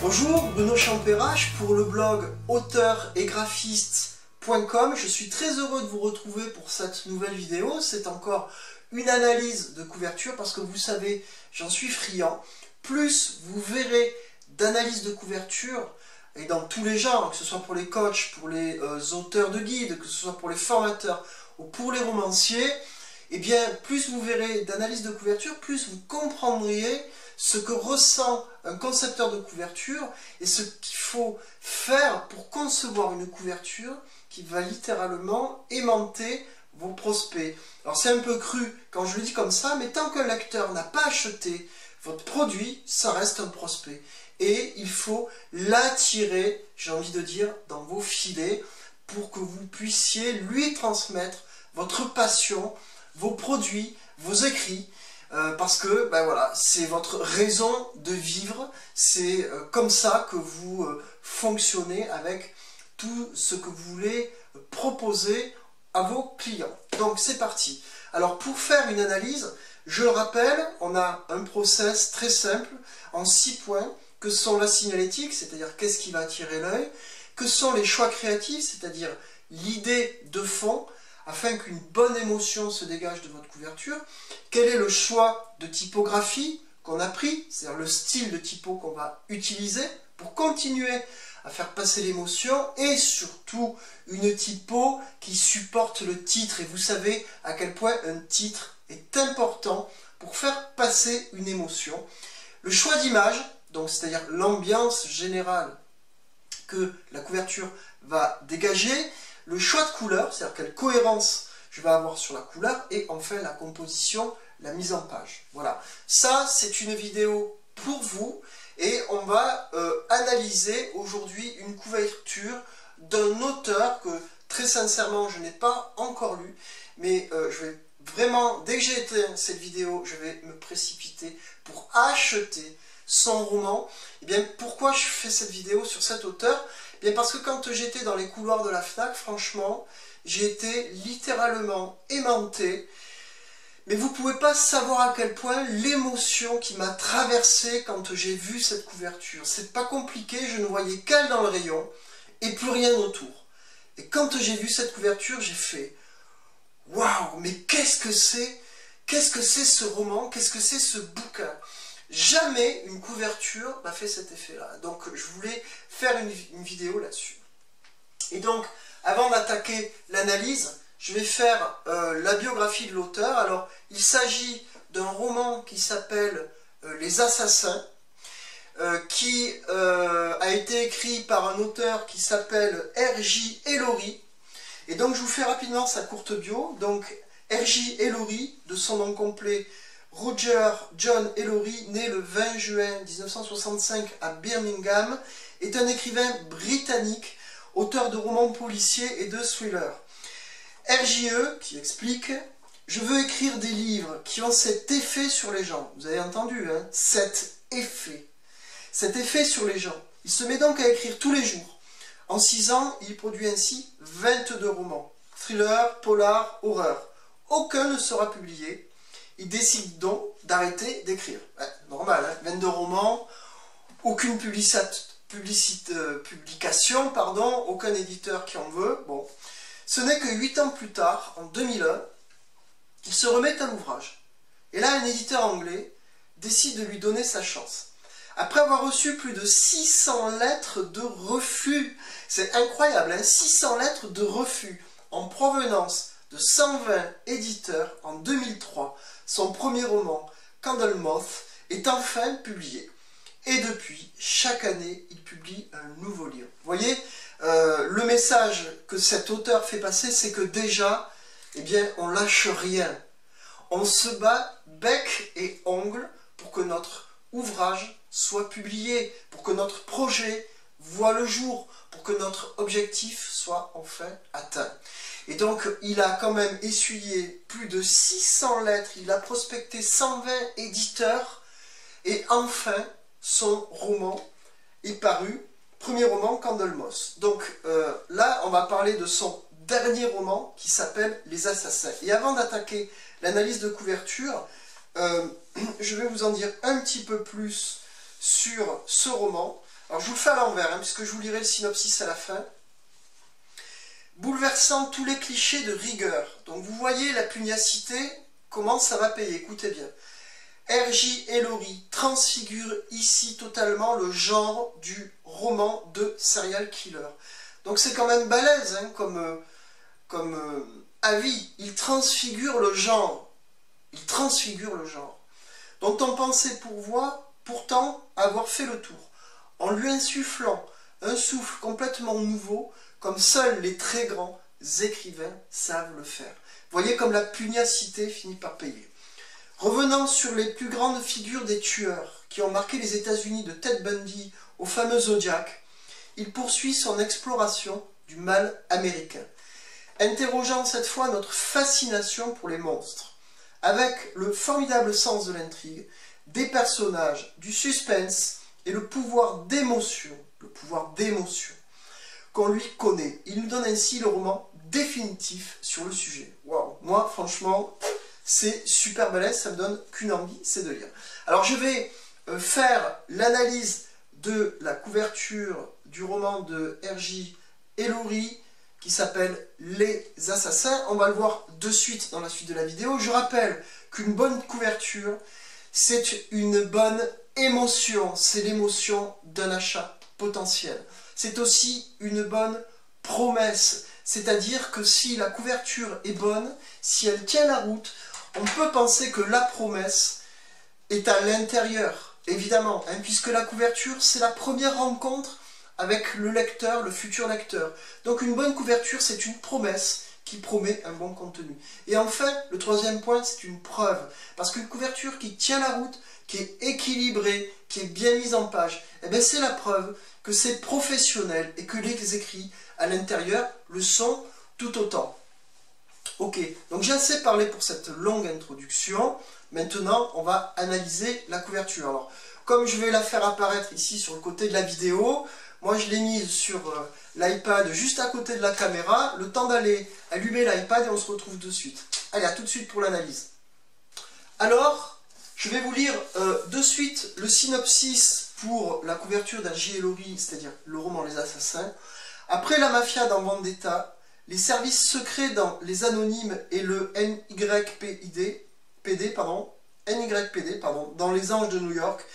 Bonjour, Bruno Champérache pour le blog auteur-et-graphiste.com. Je suis très heureux de vous retrouver pour cette nouvelle vidéo. C'est encore une analyse de couverture parce que vous savez, j'en suis friand. Plus vous verrez d'analyse de couverture, et dans tous les genres, que ce soit pour les coachs, pour les auteurs de guides, que ce soit pour les formateurs ou pour les romanciers, et bien plus vous verrez d'analyse de couverture, plus vous comprendriez ce que ressent un concepteur de couverture et ce qu'il faut faire pour concevoir une couverture qui va littéralement aimanter vos prospects. Alors c'est un peu cru quand je le dis comme ça, mais tant qu'un lecteur n'a pas acheté votre produit, ça reste un prospect. Et il faut l'attirer, j'ai envie de dire, dans vos filets pour que vous puissiez lui transmettre votre passion, vos produits, vos écrits, parce que ben voilà, c'est votre raison de vivre, c'est comme ça que vous fonctionnez avec tout ce que vous voulez proposer à vos clients. Donc c'est parti. Alors pour faire une analyse, je le rappelle, on a un process très simple en 6 points, que sont la signalétique, c'est-à-dire qu'est-ce qui va attirer l'œil, que sont les choix créatifs, c'est-à-dire l'idée de fond, afin qu'une bonne émotion se dégage de votre couverture, quel est le choix de typographie qu'on a pris, c'est-à-dire le style de typo qu'on va utiliser pour continuer à faire passer l'émotion, et surtout une typo qui supporte le titre, et vous savez à quel point un titre est important pour faire passer une émotion. Le choix d'image, donc c'est-à-dire l'ambiance générale que la couverture va dégager, le choix de couleur, c'est-à-dire quelle cohérence je vais avoir sur la couleur, et enfin la composition, la mise en page. Voilà, ça c'est une vidéo pour vous, et on va analyser aujourd'hui une couverture d'un auteur que très sincèrement je n'ai pas encore lu, mais je vais vraiment, dès que j'ai éteint cette vidéo, je vais me précipiter pour acheter son roman. Et bien pourquoi je fais cette vidéo sur cet auteur? Bien parce que quand j'étais dans les couloirs de la FNAC, franchement, j'ai été littéralement aimanté. Mais vous ne pouvez pas savoir à quel point l'émotion qui m'a traversé quand j'ai vu cette couverture. C'est pas compliqué, je ne voyais qu'elle dans le rayon et plus rien autour. Et quand j'ai vu cette couverture, j'ai fait « Waouh, mais qu'est-ce que c'est? Qu'est-ce que c'est ce roman? Qu'est-ce que c'est ce bouquin ?» Jamais une couverture m'a fait cet effet-là. Donc je voulais faire une vidéo là-dessus. Et donc, avant d'attaquer l'analyse, je vais faire la biographie de l'auteur. Alors, il s'agit d'un roman qui s'appelle Les Assassins, qui a été écrit par un auteur qui s'appelle R.J. Ellory. Et donc, je vous fais rapidement sa courte bio. Donc, R.J. Ellory, de son nom complet, Roger John Ellory, né le 20 juin 1965 à Birmingham, est un écrivain britannique, auteur de romans policiers et de thrillers. RJE, qui explique « Je veux écrire des livres qui ont cet effet sur les gens. » Vous avez entendu, hein? Cet effet. Cet effet sur les gens. Il se met donc à écrire tous les jours. En 6 ans, il produit ainsi 22 romans. Thriller, polar, horreur. Aucun ne sera publié. Il décide donc d'arrêter d'écrire. Ouais, normal, hein, 22 romans, aucune publication, pardon, aucun éditeur qui en veut. Bon. Ce n'est que 8 ans plus tard, en 2001, qu'il se remet à l'ouvrage. Et là, un éditeur anglais décide de lui donner sa chance. Après avoir reçu plus de 600 lettres de refus, c'est incroyable, hein, 600 lettres de refus en provenance de 120 éditeurs en 2003, son premier roman, Candlemoth, est enfin publié. Et depuis, chaque année, il publie un nouveau livre. Vous voyez, le message que cet auteur fait passer, c'est que déjà, eh bien, on lâche rien. On se bat bec et ongle pour que notre ouvrage soit publié, pour que notre projet voit le jour, pour que notre objectif soit enfin atteint. Et donc, il a quand même essuyé plus de 600 lettres, il a prospecté 120 éditeurs, et enfin, son roman est paru, premier roman, Candlemoth. Donc là, on va parler de son dernier roman, qui s'appelle Les Assassins. Et avant d'attaquer l'analyse de couverture, je vais vous en dire un petit peu plus sur ce roman. Alors je vous le fais à l'envers, hein, puisque je vous lirai le synopsis à la fin. Bouleversant tous les clichés de rigueur. Donc vous voyez la pugnacité, comment ça va payer, écoutez bien. R.J. Ellory transfigure ici totalement le genre du roman de serial killer. Donc c'est quand même balèze hein, comme avis. Il transfigure le genre. Il transfigure le genre. Dont on pensait pourtant avoir fait le tour. En lui insufflant un souffle complètement nouveau, comme seuls les très grands écrivains savent le faire. Voyez comme la pugnacité finit par payer. Revenant sur les plus grandes figures des tueurs qui ont marqué les États-Unis de Ted Bundy au fameux Zodiac, il poursuit son exploration du mal américain, interrogeant cette fois notre fascination pour les monstres, avec le formidable sens de l'intrigue, des personnages, du suspense et le pouvoir d'émotion qu'on lui connaît. Il nous donne ainsi le roman définitif sur le sujet. Waouh, moi franchement, c'est super balèze, ça me donne qu'une envie, c'est de lire. Alors je vais faire l'analyse de la couverture du roman de R.J. Ellory qui s'appelle Les Assassins. On va le voir de suite dans la suite de la vidéo. Je rappelle qu'une bonne couverture, c'est une bonne émotion. C'est l'émotion d'un achat potentiel. C'est aussi une bonne promesse. C'est-à-dire que si la couverture est bonne, si elle tient la route, on peut penser que la promesse est à l'intérieur, évidemment, hein, puisque la couverture, c'est la première rencontre avec le lecteur, le futur lecteur. Donc une bonne couverture, c'est une promesse qui promet un bon contenu. Et enfin, le troisième point, c'est une preuve. Parce qu'une couverture qui tient la route, qui est équilibrée, qui est bien mise en page, eh bien c'est la preuve que c'est professionnel et que les écrits à l'intérieur le sont tout autant. Ok, donc j'ai assez parlé pour cette longue introduction. Maintenant, on va analyser la couverture. Alors, comme je vais la faire apparaître ici sur le côté de la vidéo, moi je l'ai mise sur l'iPad juste à côté de la caméra. Le temps d'aller allumer l'iPad et on se retrouve de suite. Allez, à tout de suite pour l'analyse. Alors, je vais vous lire de suite le synopsis pour la couverture d'R.J. Ellory, c'est-à-dire le roman Les Assassins. Après la mafia dans Vendetta, les services secrets dans Les Anonymes et le NYPD, dans Les Anges de New York,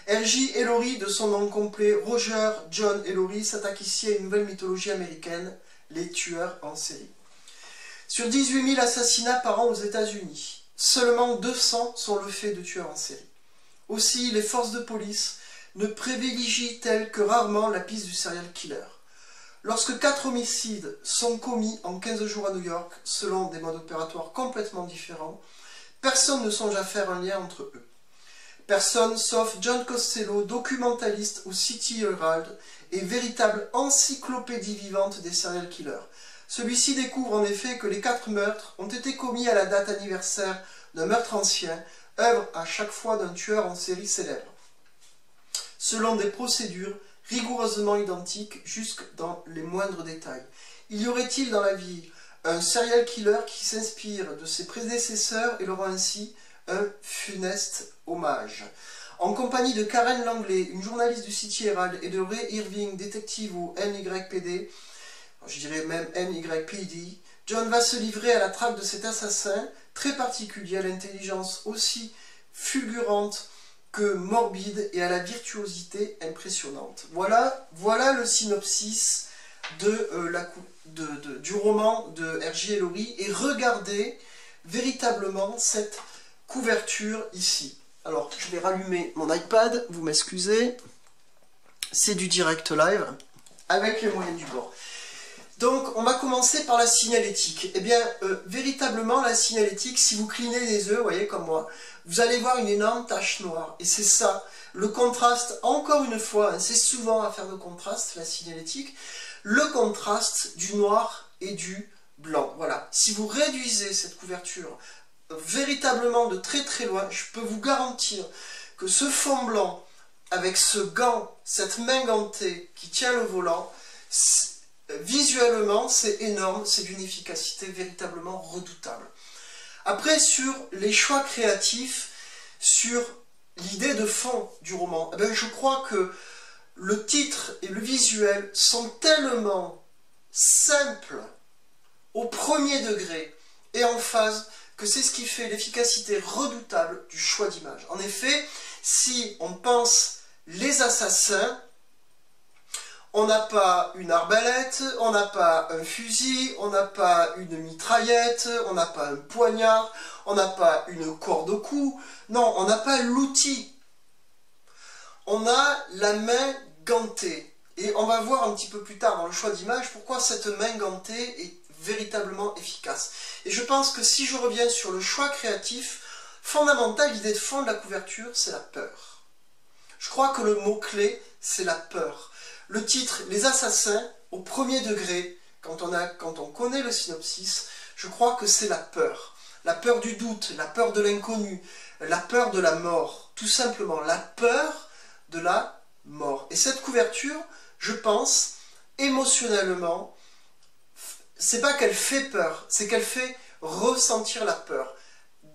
R.J. Ellory, de son nom complet Roger John Ellory, s'attaque ici à une nouvelle mythologie américaine, les tueurs en série. Sur 18 000 assassinats par an aux États-Unis, seulement 200 sont le fait de tueurs en série. Aussi, les forces de police ne privilégient-elles que rarement la piste du serial killer. Lorsque 4 homicides sont commis en 15 jours à New York, selon des modes opératoires complètement différents, personne ne songe à faire un lien entre eux. Personne sauf John Costello, documentaliste au City Herald et véritable encyclopédie vivante des serial killers. Celui-ci découvre en effet que les 4 meurtres ont été commis à la date anniversaire d'un meurtre ancien, œuvre à chaque fois d'un tueur en série célèbre, selon des procédures rigoureusement identiques jusque dans les moindres détails. Y aurait-il dans la vie un serial killer qui s'inspire de ses prédécesseurs et leur rend ainsi un funeste hommage? En compagnie de Karen Langley, une journaliste du City Herald, et de Ray Irving, détective au NYPD, je dirais même NYPD, John va se livrer à la traque de cet assassin très particulier, à l'intelligence aussi fulgurante que morbide et à la virtuosité impressionnante. Voilà le synopsis du roman de R.J. Ellory, et regardez véritablement cette couverture ici. Alors, je vais rallumer mon iPad, vous m'excusez, c'est du direct live, avec les moyens du bord. Donc, on va commencer par la signalétique. Eh bien, véritablement, la signalétique, si vous clignez les yeux, vous voyez, comme moi, vous allez voir une énorme tache noire. Et c'est ça, le contraste, encore une fois, hein, c'est souvent affaire de contraste, la signalétique, le contraste du noir et du blanc. Voilà, si vous réduisez cette couverture véritablement de très très loin, je peux vous garantir que ce fond blanc, avec ce gant, cette main gantée qui tient le volant, visuellement, c'est énorme, c'est d'une efficacité véritablement redoutable. Après, sur les choix créatifs, sur l'idée de fond du roman, eh bien, je crois que le titre et le visuel sont tellement simples, au premier degré et en phase, que c'est ce qui fait l'efficacité redoutable du choix d'image. En effet, si on pense les assassins, on n'a pas une arbalète, on n'a pas un fusil, on n'a pas une mitraillette, on n'a pas un poignard, on n'a pas une corde au cou. Non, on n'a pas l'outil. On a la main gantée. Et on va voir un petit peu plus tard dans le choix d'image pourquoi cette main gantée est véritablement efficace. Et je pense que si je reviens sur le choix créatif, fondamental, l'idée de fond de la couverture, c'est la peur. Je crois que le mot-clé, c'est la peur. Le titre, Les Assassins, au premier degré, quand on connaît le synopsis, je crois que c'est la peur. La peur du doute, la peur de l'inconnu, la peur de la mort. Tout simplement, la peur de la mort. Et cette couverture, je pense, émotionnellement, c'est pas qu'elle fait peur, c'est qu'elle fait ressentir la peur.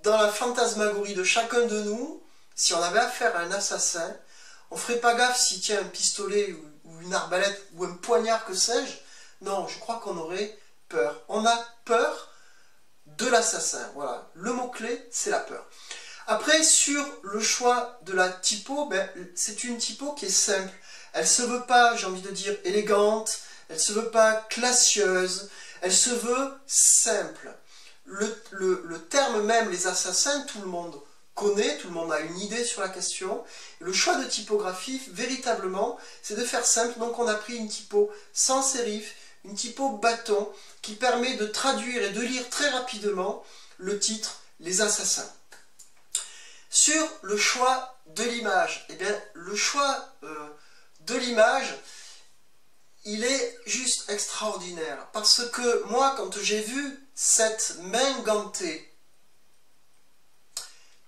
Dans la fantasmagorie de chacun de nous, si on avait affaire à un assassin, on ferait pas gaffe s'il tient un pistolet ou une arbalète ou un poignard, que sais-je. Non, je crois qu'on aurait peur. On a peur de l'assassin. Voilà, le mot-clé, c'est la peur. Après, sur le choix de la typo, c'est une typo qui est simple. Elle se veut pas, j'ai envie de dire, élégante, elle se veut pas classieuse, elle se veut simple. Le terme même, les assassins, tout le monde connaît, tout le monde a une idée sur la question. Le choix de typographie, véritablement, c'est de faire simple. Donc on a pris une typo sans sérif, une typo bâton, qui permet de traduire et de lire très rapidement le titre « Les Assassins ». Sur le choix de l'image, eh bien, le choix de l'image, il est juste extraordinaire. Parce que moi, quand j'ai vu cette main gantée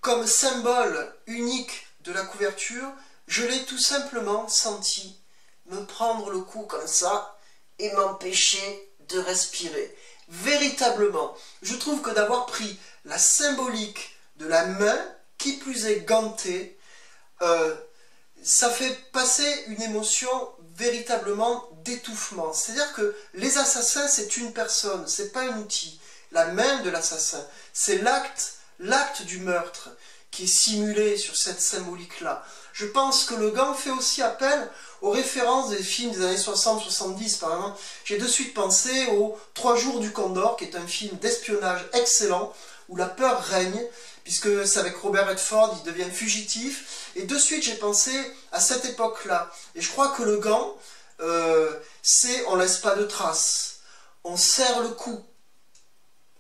comme symbole unique de la couverture, je l'ai tout simplement senti me prendre le cou comme ça et m'empêcher de respirer. Véritablement, je trouve que d'avoir pris la symbolique de la main, qui plus est gantée, ça fait passer une émotion véritablement d'étouffement. C'est-à-dire que les assassins, c'est une personne, c'est pas un outil. La main de l'assassin, c'est l'acte du meurtre qui est simulé sur cette symbolique-là. Je pense que le gant fait aussi appel aux références des films des années 60-70, par exemple. J'ai de suite pensé aux 3 jours du Condor, qui est un film d'espionnage excellent, où la peur règne, puisque c'est avec Robert Redford, il devient fugitif. Et de suite, j'ai pensé à cette époque-là. Et je crois que le gant, c'est on laisse pas de traces. On serre le cou.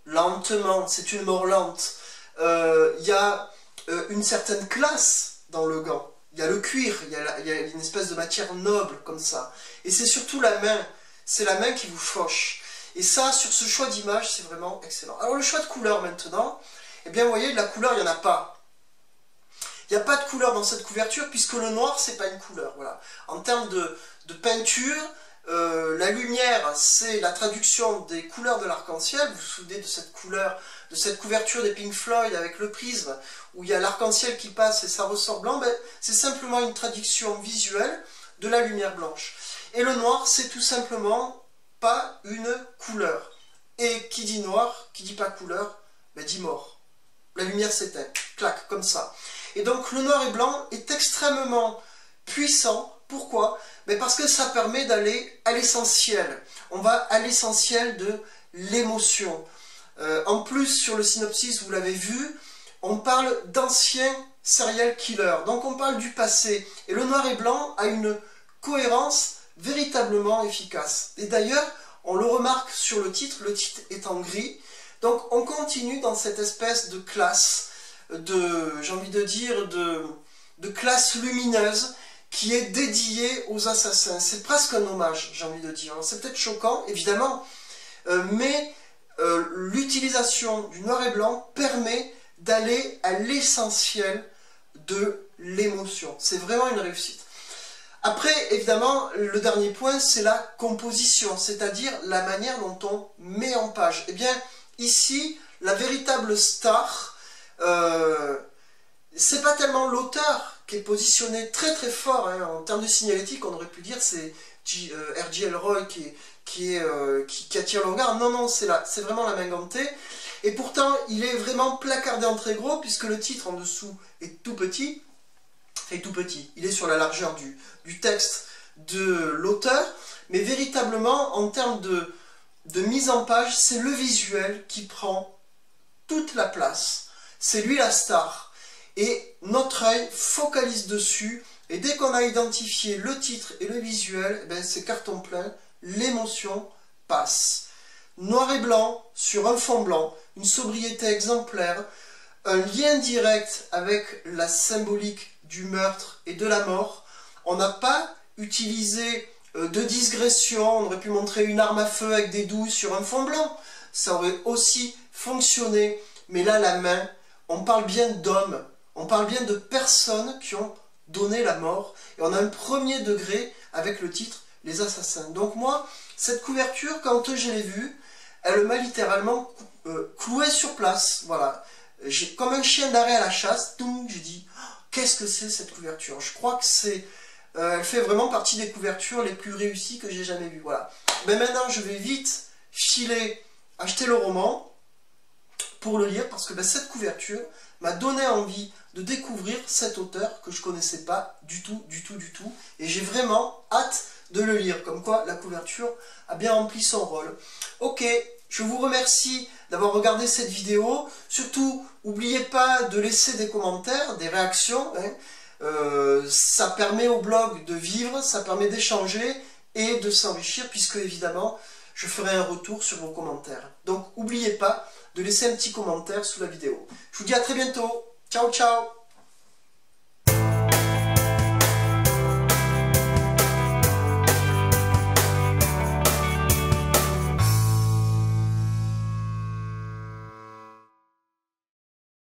Lentement, c'est une mort lente. Il y a une certaine classe dans le gant. Il y a le cuir, il y a une espèce de matière noble comme ça. Et c'est surtout la main. C'est la main qui vous fauche. Et ça, sur ce choix d'image, c'est vraiment excellent. Alors le choix de couleur maintenant, eh bien vous voyez, la couleur, il n'y en a pas. Il n'y a pas de couleur dans cette couverture, puisque le noir, c'est pas une couleur. Voilà. En termes de peinture, la lumière, c'est la traduction des couleurs de l'arc-en-ciel. Vous vous souvenez de cette couleur, de cette couverture des Pink Floyd avec le prisme, où il y a l'arc-en-ciel qui passe et ça ressort blanc. C'est simplement une traduction visuelle de la lumière blanche. Et le noir, c'est tout simplement pas une couleur. Et qui dit noir, qui dit pas couleur, dit mort. La lumière s'éteint, clac, comme ça. Et donc le noir et blanc est extrêmement puissant. Pourquoi? Parce que ça permet d'aller à l'essentiel. On va à l'essentiel de l'émotion. En plus, sur le synopsis, vous l'avez vu, on parle d'anciens serial killers. Donc on parle du passé. Et le noir et blanc a une cohérence véritablement efficace. Et d'ailleurs, on le remarque sur le titre est en gris. Donc on continue dans cette espèce de classe, j'ai envie de dire, de classe lumineuse qui est dédiée aux assassins. C'est presque un hommage, j'ai envie de dire. C'est peut-être choquant, évidemment, mais l'utilisation du noir et blanc permet d'aller à l'essentiel de l'émotion. C'est vraiment une réussite. Après, évidemment, le dernier point, c'est la composition, c'est-à-dire la manière dont on met en page. Eh bien, ici, la véritable star, c'est pas tellement l'auteur qui est positionné très très fort, hein. En termes de signalétique, on aurait pu dire c'est R.J. Elroy qui attire le regard. Non, non, c'est vraiment la main gantée. Et pourtant, il est vraiment placardé en très gros, puisque le titre en dessous est tout petit. Enfin, tout petit, il est sur la largeur du texte de l'auteur, mais véritablement, en termes de mise en page, c'est le visuel qui prend toute la place. C'est lui la star. Et notre œil focalise dessus, et dès qu'on a identifié le titre et le visuel, ben c'est carton plein, l'émotion passe. Noir et blanc sur un fond blanc, une sobriété exemplaire, un lien direct avec la symbolique du meurtre et de la mort. On n'a pas utilisé de digression, on aurait pu montrer une arme à feu avec des douilles sur un fond blanc, ça aurait aussi fonctionné, mais là la main, on parle bien d'hommes, on parle bien de personnes qui ont donné la mort, et on a un premier degré avec le titre « Les assassins ». Donc moi, cette couverture, quand je l'ai vue, elle m'a littéralement cloué sur place, voilà. Comme un chien d'arrêt à la chasse, j'ai dit « Qu'est-ce que c'est cette couverture ?» Je crois que elle fait vraiment partie des couvertures les plus réussies que j'ai jamais vues, voilà. Mais maintenant, je vais vite filer, acheter le roman pour le lire, parce que cette couverture m'a donné envie de découvrir cet auteur que je connaissais pas du tout, et j'ai vraiment hâte de le lire, comme quoi la couverture a bien rempli son rôle. Ok, je vous remercie d'avoir regardé cette vidéo, surtout n'oubliez pas de laisser des commentaires, des réactions, hein. Ça permet au blog de vivre, ça permet d'échanger et de s'enrichir, puisque évidemment je ferai un retour sur vos commentaires. Donc n'oubliez pas de laisser un petit commentaire sous la vidéo. Je vous dis à très bientôt, ciao ciao.